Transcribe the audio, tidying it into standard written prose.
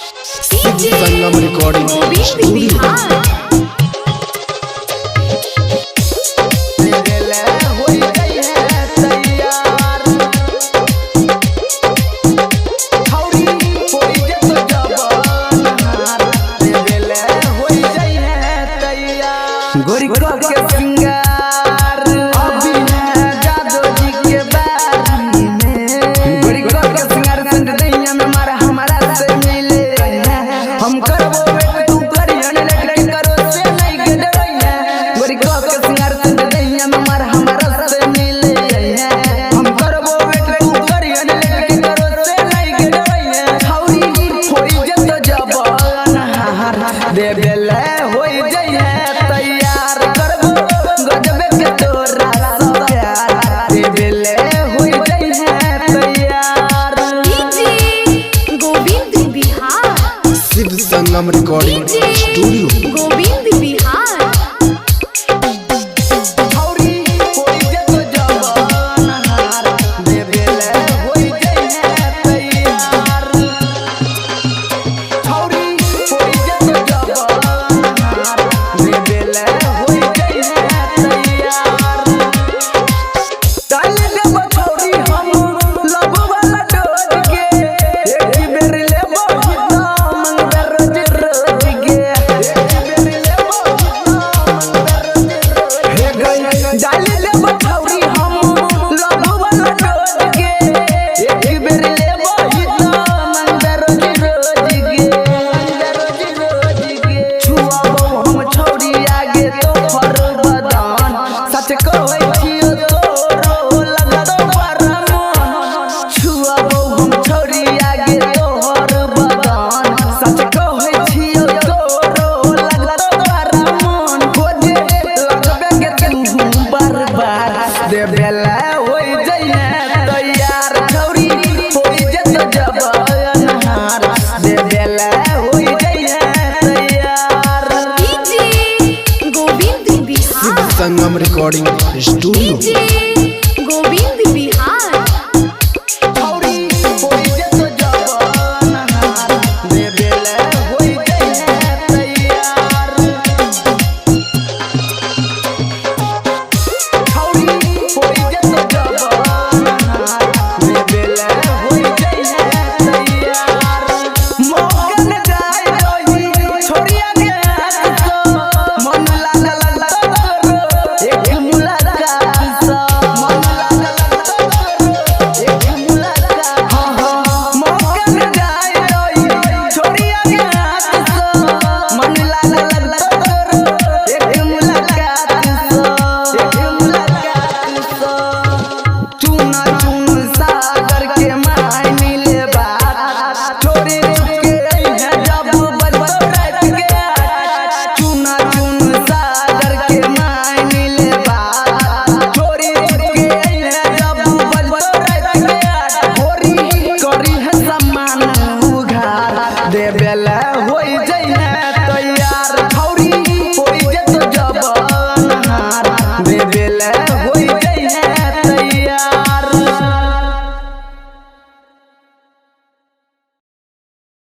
संगम recording गोरी के सिंगार अभी है जादू जी के बारी में गोरी के सिंगार संग दैया में मारा हमारा से मिले हम करबो बेट तू करियन लेके करो से नहीं के डरैया गोरी के सिंगार संग दैया में मारा हमारा से मिले हम करबो बेट तू करियन लेके करो से नहीं के डरैया छौरी होई जत जबान हार दे बेले होई जइया संगम रिकॉर्डिंग स्टूडियो गोविंद बिहार संगम रिकॉर्डिंग स्टूडियो गोविंद बिहार दे बेला होई जइया